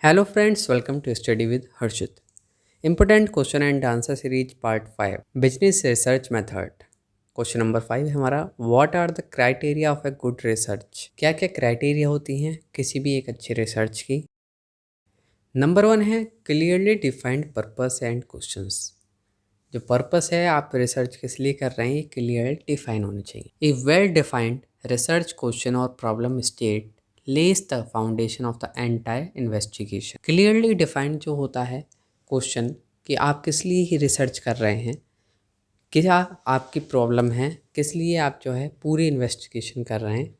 Hello friends, welcome to Study with Harshit. Important question and answer series part 5 Business Research Method. Question number 5 है हमारा what are the criteria of a good research. क्या क्या criteria होती हैं किसी भी एक अच्छी रिसर्च की। नंबर 1 है clearly defined purpose and questions. जो पर्पस है आप रिसर्च किस लिए कर रहे हैं ये क्लियरली डिफाइन होनी चाहिए। ए वेल डिफाइंड रिसर्च क्वेश्चन और problem state less the foundation of the entire investigation. Clearly defined जो होता है क्वेश्चन कि आप किस लिए ही रिसर्च कर रहे हैं, क्या आपकी प्रॉब्लम है, किस लिए आप जो है पूरी इन्वेस्टिगेशन कर रहे हैं,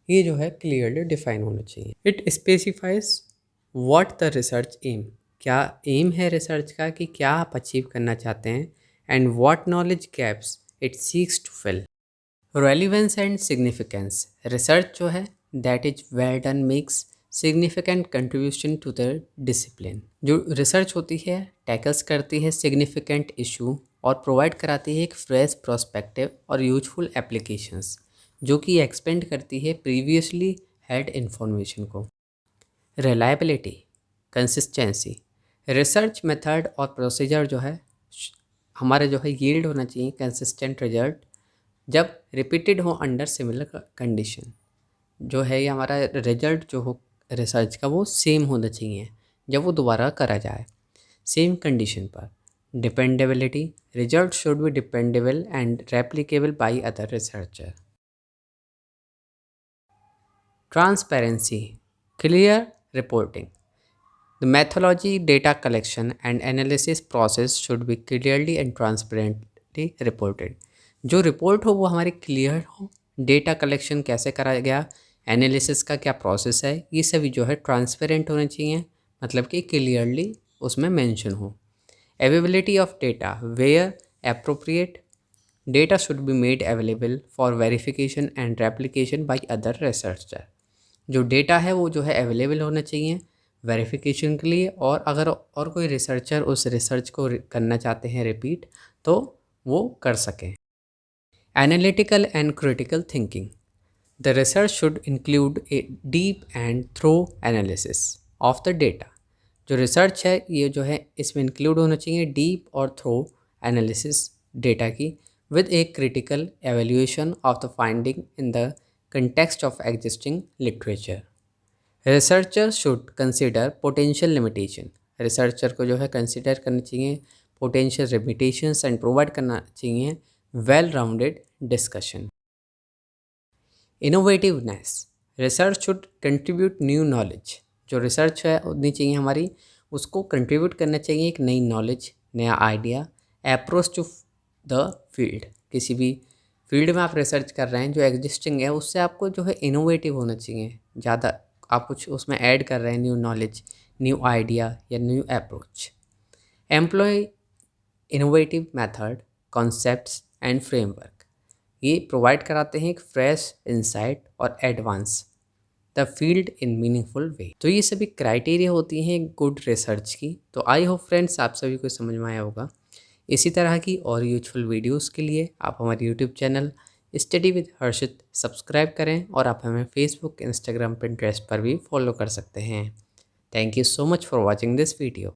ये जो है क्लियरली डिफाइन होना चाहिए। It specifies what the research aim, क्या एम है रिसर्च का कि क्या आप अचीव करना चाहते हैं, and what knowledge gaps it seeks to fill. Relevance and significance, research जो है that is well done makes significant contribution to the discipline. जो रिसर्च होती है टैकल्स करती है सिग्निफिकेंट इशू और प्रोवाइड कराती है एक फ्रेश प्रोस्पेक्टिव और यूजफुल एप्लीकेशंस जो कि एक्सपेंड करती है प्रीवियसली हैड इंफॉर्मेशन को। रिलायबिलिटी, कंसिस्टेंसी, रिसर्च मेथड और प्रोसीजर जो है हमारे जो है यील्ड होना चाहिए कंसिस्टेंट रिजल्ट जब रिपीटेड हो अंडर सिमिलर कंडीशन। जो है ये हमारा रिजल्ट जो हो रिसर्च का वो सेम होना चाहिए जब वो दोबारा करा जाए सेम कंडीशन पर। Dependability, result should be dependable and replicable by other researcher. Transparency, clear reporting, the methodology data collection and analysis process should be clearly and transparently reported. जो रिपोर्ट हो वो हमारी क्लियर हो, डेटा कलेक्शन कैसे करा गया, analysis का क्या प्रोसेस है, ये सभी जो है ट्रांसपेरेंट होने चाहिए, मतलब कि क्लियरली उसमें मेंशन हो। Availability of data, where appropriate data should be made available for verification and replication by other researcher. जो डेटा है वो जो है अवेलेबल होना चाहिए वेरिफिकेशन के लिए, और अगर और कोई रिसर्चर उस रिसर्च को करना चाहते हैं रिपीट तो वो कर सकें। Analytical and critical thinking, the research should include a deep and thorough analysis of the data. जो रिसर्च है ये जो है इसमें इंक्लूड होना चाहिए डीप और थ्रो एनालिसिस डेटा की with a critical evaluation of the finding in the context of existing literature. Researcher should consider potential limitation, researcher को जो है कंसिडर करना चाहिए पोटेंशियल लिमिटेशंस एंड प्रोवाइड करना चाहिए well rounded discussion. Innovativeness, research should contribute new knowledge. जो research है उतनी चाहिए हमारी उसको कंट्रीब्यूट करना चाहिए एक नई नॉलेज, नया idea, approach to the field. किसी भी फील्ड में आप रिसर्च कर रहे हैं जो एग्जिस्टिंग है उससे आपको जो है इनोवेटिव होना चाहिए, ज़्यादा आप कुछ उसमें ऐड कर रहे हैं न्यू नॉलेज, न्यू आइडिया या new approach. Employ innovative method, concepts and framework, ये प्रोवाइड कराते हैं एक फ्रेश इंसाइट और advance the field in meaningful way. तो ये सभी क्राइटेरिया होती हैं गुड रिसर्च की। तो आई होप फ्रेंड्स आप सभी को समझ में आया होगा। इसी तरह की और यूजफुल वीडियोस के लिए आप हमारे YouTube channel study with Harshit subscribe करें, और आप हमें फेसबुक, इंस्टाग्राम, पिंटरेस्ट पर भी फॉलो कर सकते हैं। Thank you so much for watching this video.